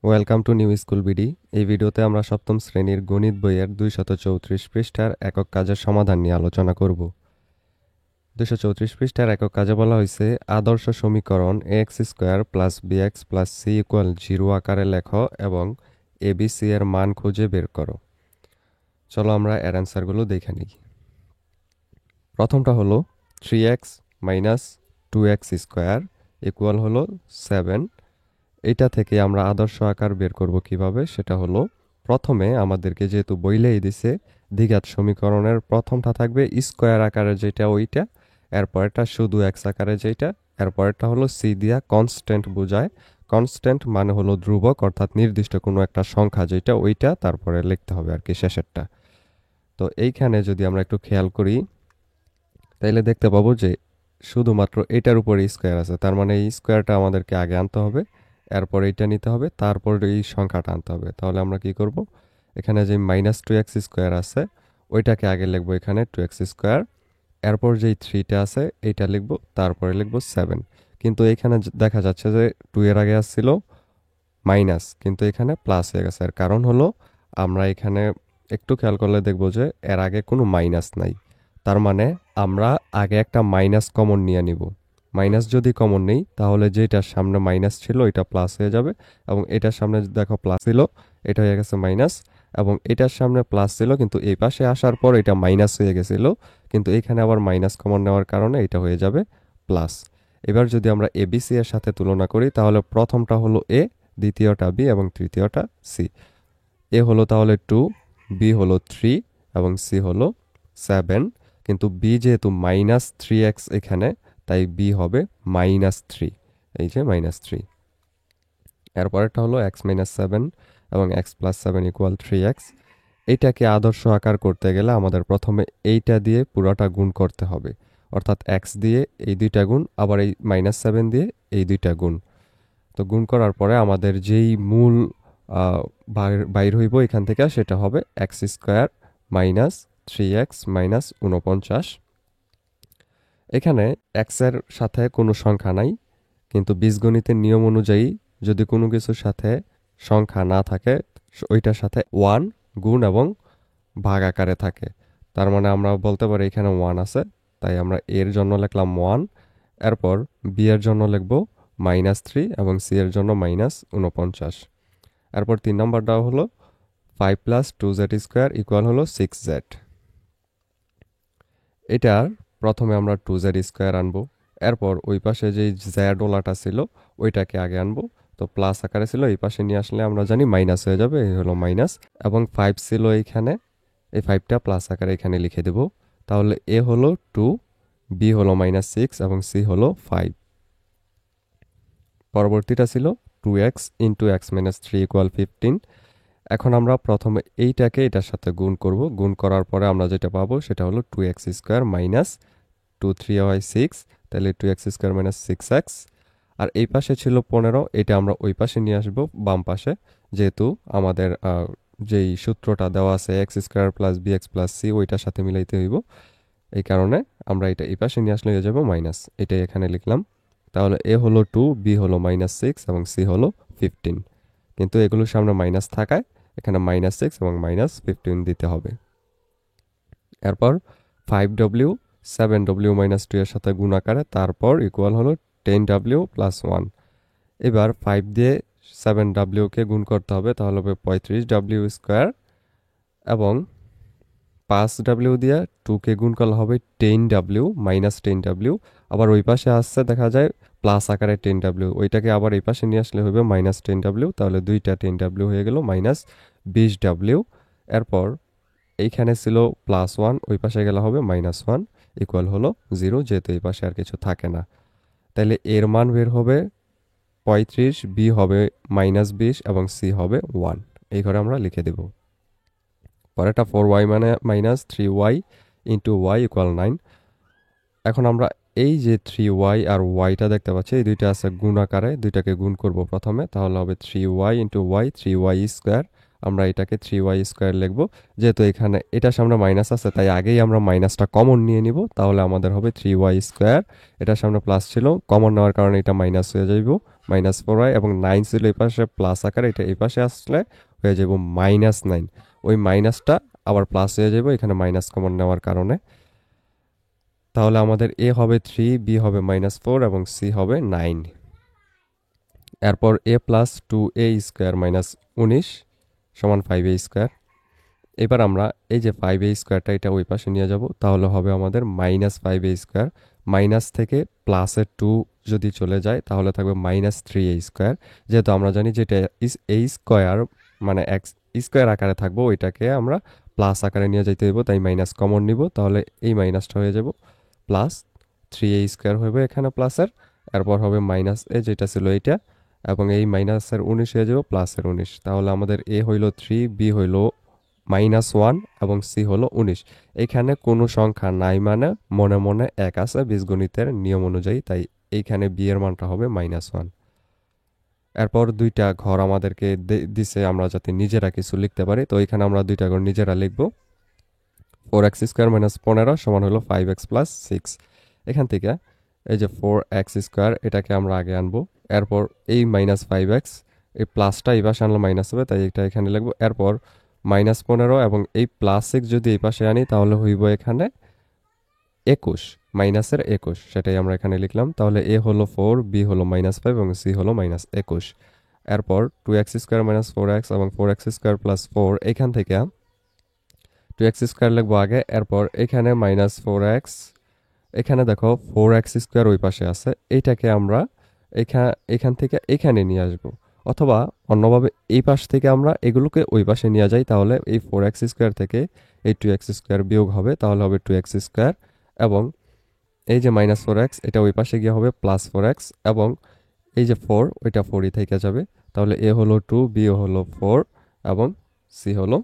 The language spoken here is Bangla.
Welcome to new school BD. এই ভিডিওতে আমরা সপ্তম শ্রেণীর গণিত বইয়ের 234 পৃষ্ঠার একক কাজের সমাধান নিয়ে আলোচনা করব। 234 পৃষ্ঠার একক কাজে বলা হয়েছে আদর্শ সমীকরণ x square plus b x plus c equal 0 আকারে লেখো এবং এবিসি এর মান খুঁজে বের করো। চলো আমরা এর অ্যান্সারগুলো দেখে নিই। প্রথমটা হলো 3x minus 2x square equal হলো 7। এটা থেকে আমরা আদর্শ আকার বের করব কিভাবে, সেটা হলো প্রথমে আমাদেরকে যেহেতু বইলেই দিছে দ্বিঘাত সমীকরণের প্রথমটা থাকবে স্কোয়ার আকারে যেটা ওইটা, এরপরটা শুধু এক্স আকারে যেটা, এরপরটা হলো সি দিয়া কনস্ট্যান্ট বোঝায়। কনস্ট্যান্ট মানে হলো ধ্রুবক, অর্থাৎ নির্দিষ্ট কোনো একটা সংখ্যা যেটা ওইটা তারপরে লিখতে হবে আর কি শেষেরটা। তো এইখানে যদি আমরা একটু খেয়াল করি তাইলে দেখতে পাবো যে শুধুমাত্র এটার উপরে স্কোয়ার আছে, তার মানে এই স্কোয়ারটা আমাদেরকে আগে আনতে হবে, এরপর এইটা নিতে হবে, তারপর এই সংখ্যাটা আনতে হবে। তাহলে আমরা কি করব, এখানে যে মাইনাস 2x স্কোয়ার আছে ওইটাকে আগে লিখবো এখানে 2x স্কোয়ার, এরপর যেই 3টা আছে এইটা লিখবো, তারপরে লিখবো 7। কিন্তু এখানে দেখা যাচ্ছে যে 2 এর আগে আসছিল মাইনাস, কিন্তু এখানে প্লাস হয়ে গেছে। এর কারণ হলো আমরা এখানে একটু খেয়াল করলে দেখবো যে এর আগে কোনো মাইনাস নাই, তার মানে আমরা আগে একটা মাইনাস কমন নিয়ে নিব। মাইনাস যদি কমন নেই তাহলে যেটার সামনে মাইনাস ছিল এটা প্লাস হয়ে যাবে, এবং এটার সামনে দেখো প্লাস ছিল, এটা হয়ে গেছে মাইনাস, এবং এটার সামনে প্লাস ছিল কিন্তু এই পাশে আসার পর এটা মাইনাস হয়ে গেছিল, কিন্তু এখানে আবার মাইনাস কমন নেওয়ার কারণে এটা হয়ে যাবে প্লাস। এবার যদি আমরা এবিসি এর সাথে তুলনা করি তাহলে প্রথমটা হলো এ, দ্বিতীয়টা বি এবং তৃতীয়টা সি। এ হলো তাহলে 2, বি হলো 3 এবং সি হলো 7। কিন্তু বি যেহেতু -3x এখানে, তাই বি হবে -3, এই যে -3। এরপরেরটা হলো x - 7 এবং x + 7 = 3x। এইটাকে আদর্শ আকার করতে গেলে আমাদের প্রথমে এইটা দিয়ে পুরোটা গুণ করতে হবে, অর্থাৎ x দিয়ে এই দুইটা গুণ, আবার এই -7 দিয়ে এই দুইটা গুণ। তো গুণ করার পরে আমাদের যেই মূল বাইর হইব এখান থেকে, সেটা হবে x² - 3x - 49। এখানে x এর সাথে কোনো সংখ্যা নাই, কিন্তু বীজগণিতের নিয়ম অনুযায়ী যদি কোনো কিছুর সাথে সংখ্যা না থাকে ওইটার সাথে 1 গুণ এবং ভাগ আকারে থাকে, তার মানে আমরা বলতে পারি এখানে 1 আছে, তাই আমরা এর জন্য লিখলাম 1, এরপর বি এর জন্য লিখব -3 এবং সি এর জন্য -49। এরপর 3 নম্বরটা হলো 5 + 2z² হলো 6z। এটার প্রথমে আমরা 2z² আনবো, এরপর ওই পাশে যেই জেড ওলাটা ছিল ওইটাকে আগে আনবো। তো প্লাস আকারে ছিল, এই পাশে নিয়ে আসলে আমরা জানি মাইনাস হয়ে যাবে, এই হলো মাইনাস। এবং 5 ছিল এইখানে, এই 5টা প্লাস আকারে এখানে লিখে দেব। তাহলে এ হলো 2, বি হলো -6 এবং সি হলো 5। পরবর্তীটা ছিল 2x × x - 3 = 15। এখন আমরা প্রথমে এইটাকে এটার সাথে গুণ করব, গুণ করার পরে আমরা যেটা পাবো সেটা হলো 2x² - 2 3 হয় 6, তাহলে 2x² - 6x। আর এই পাশে ছিল 15, এটা আমরা ওই পাশে নিয়ে আসবো বাম পাশে, যেহেতু আমাদের যেই সূত্রটা দেওয়া আছে x² + bx + c ওইটার সাথে মিলাইতে হইব, এই কারণে আমরা এটা এই পাশে নিয়ে আসলে হয়ে যাবো মাইনাস, এটাই এখানে লিখলাম। তাহলে এ হলো 2, বি হলো -6 এবং সি হলো 15, কিন্তু এগুলোর সামনে মাইনাস থাকায় এখানে -6 এবং -15 দিতে হবে। এরপর 5w 7w - 2 এর সাথে গুণ আকারে, তারপর ইকুয়াল হলো 10w + 1। এবার 5 দিয়ে 7w কে গুণ করতে হবে, তাহলে হবে 35w² এবং 5w দিয়ে 2 কে গুণ করলে হবে 10w -10w। আবার ওই পাশে আসছে দেখা যায় প্লাস আকারে 10w, ওইটাকে আবার এই পাশে নিয়ে আসলে হবে -10w, তাহলে দুইটা 10w হয়ে গেল -20w। এরপর এইখানে ছিল +1, ওই পাশে গেলে হবে -1 ইকুয়াল হলো 0, যেহেতু এই পাশে আর কিছু থাকে না। তাহলে এর মান বের হবে 35, বি হবে -20 এবং সি হবে 1। এই ঘরে আমরা লিখে দেব। পরেরটা 4y - 3y × y = 9। এখন আমরা এই যে 3y আর yটা দেখতে পাচ্ছি, এই দুইটা আছে গুণ আকারে, দুইটাকে গুণ করব প্রথমে, তাহলে হবে 3y × y 3y²। আমরা এটাকে 3y² লিখব, যেহেতু এখানে এটার সামনে মাইনাস আছে তাই আগেই আমরা মাইনাসটা কমন নিয়ে নিব, তাহলে আমাদের হবে 3y²। এটার সামনে প্লাস ছিল, কমন নেওয়ার কারণে এটা মাইনাস হয়ে যাইব -4y এবং 9 ছিল এই পাশে প্লাস আকারে, এটা এই পাশে আসলে হয়ে যাব -9। ওই মাইনাসটা আবার প্লাস হয়ে যাবে এখানে মাইনাস কমন নেওয়ার কারণে। তাহলে আমাদের এ হবে 3, বি হবে -4 এবং সি হবে 9। এরপর a প্লাস 2a² -19 সমান 5a²। এবার আমরা এই যে 5a² এটা ওই পাশে নিয়ে যাব, তাহলে হবে আমাদের -5a²। মাইনাস থেকে প্লাসের 2 যদি চলে যায় তাহলে থাকবে -3a²। যেহেতু আমরা জানি যেটা a² মানে এক্স স্কোয়ার আকারে থাকবো, ওইটাকে আমরা প্লাস আকারে নিয়ে যাইতে দেবো, তাই মাইনাস কমন নিব। তাহলে এই মাইনাসটা হয়ে যাব প্লাস 3a² হবে এখানে প্লাসের। এরপর হবে মাইনাস এ যেটা ছিল এইটা, এবং এই মাইনাসের 19 হয়ে যাব প্লাসের 19। তাহলে আমাদের এ হইল 3, বি হইল -1 এবং সি হলো 19। এখানে কোনো সংখ্যা নাই মানে মনে মনে এক আছে বীজগণিতের নিয়ম অনুযায়ী, তাই এইখানে বি এর মানটা হবে -1। এরপর দুইটা ঘর আমাদেরকে দিছে আমরা যাতে নিজেরা কিছু লিখতে পারি, তো এখানে আমরা দুইটা ঘর নিজেরা লিখব। 4x² - 15 সমান হলো 5x + 6। এখান থেকে এই যে 4x² এটাকে আমরা আগে আনবো। এরপর এই -5x, এই প্লাসটা এই পাশে আনলে মাইনাস হবে, তাই এটা এখানে লিখবো। এরপর -15 এবং এই +6 যদি এই পাশে আনি তাহলে হইব এখানে 21, মাইনাসের 21, সেটাই আমরা এখানে লিখলাম। তাহলে এ হলো 4, বি হলো -5 এবং সি হলো -21। এরপর 2x² - 4x এবং 4x² + 4, এখান থেকে 2x² লিখবো আগে। এরপর এখানে -4x, এখানে দেখো 4x² ওই পাশে আছে, এইটাকে আমরা এখান থেকে এখানে নিয়ে আসব, অথবা অন্যভাবে এই পাশ থেকে আমরা এগুলোকে ওই পাশে নিয়ে যাই। তাহলে এই 4x² থেকে এই 2x² বিয়োগ হবে, তাহলে হবে 2x²। এবং এই যে -4x এটা ওই পাশে গিয়ে হবে +4x, এবং এই যে 4 ওইটা 4ই থেকে যাবে। তাহলে এ হলো 2, বি হলো 4 এবং সি হলো